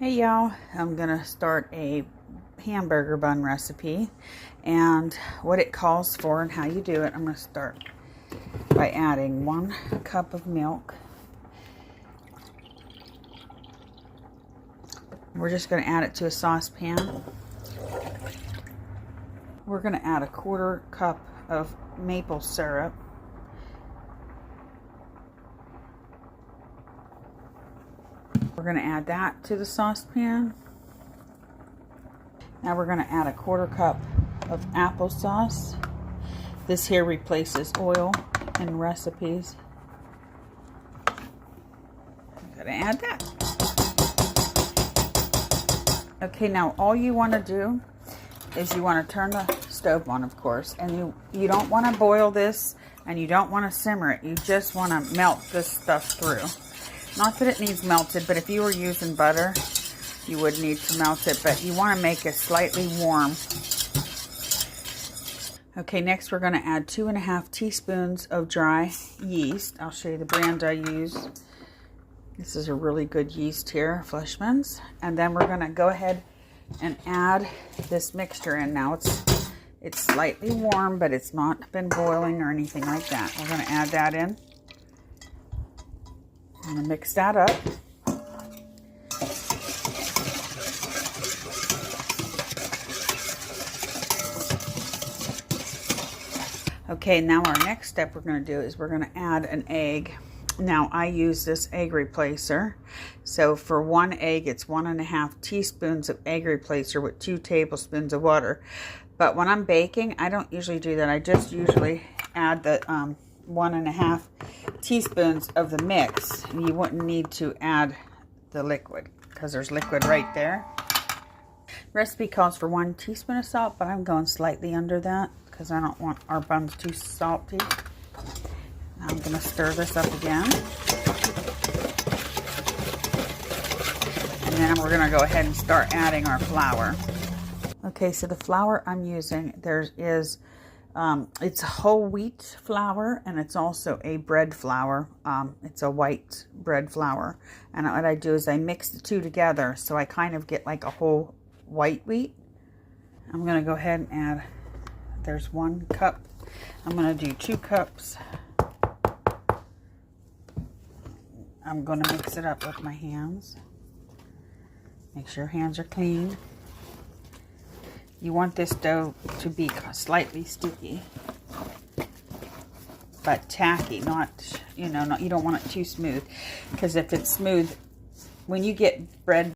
Hey y'all, I'm gonna start a hamburger bun recipe, and what it calls for and how you do it. I'm gonna start by adding 1 cup of milk. We're just gonna add it to a saucepan. We're gonna add a 1/4 cup of maple syrup. We're going to add that to the saucepan. Now we're going to add a 1/4 cup of applesauce. This here replaces oil in recipes. I'm going to add that. Okay, now all you want to do is you want to turn the stove on, of course, and you don't want to boil this and you don't want to simmer it. You just want to melt this stuff through. Not that it needs melted, but if you were using butter, you would need to melt it, but you want to make it slightly warm. Okay, next we're going to add 2½ teaspoons of dry yeast. I'll show you the brand I use. This is a really good yeast here, Fleischmann's. And then we're going to go ahead and add this mixture in. Now it's slightly warm, but it's not been boiling or anything like that. We're going to add that in. I'm going to mix that up. Okay, now our next step we're going to do is we're going to add an egg. Now I use this egg replacer. So for 1 egg, it's 1½ teaspoons of egg replacer with 2 tablespoons of water. But when I'm baking, I don't usually do that. I just usually add the 1½ teaspoons of the mix. You wouldn't need to add the liquid because there's liquid right there. Recipe calls for 1 teaspoon of salt, but I'm going slightly under that because I don't want our buns too salty. Now I'm going to stir this up again. And then we're going to go ahead and start adding our flour. Okay, so the flour I'm using, it's a whole wheat flour, and it's also a bread flour. It's a white bread flour. And what I do is I mix the two together, so I kind of get like a whole white wheat. I'm going to go ahead and add, there's 1 cup. I'm going to do 2 cups. I'm going to mix it up with my hands. Make sure your hands are clean. You want this dough to be slightly sticky, but tacky, not, you don't want it too smooth, because if it's smooth, when you get bread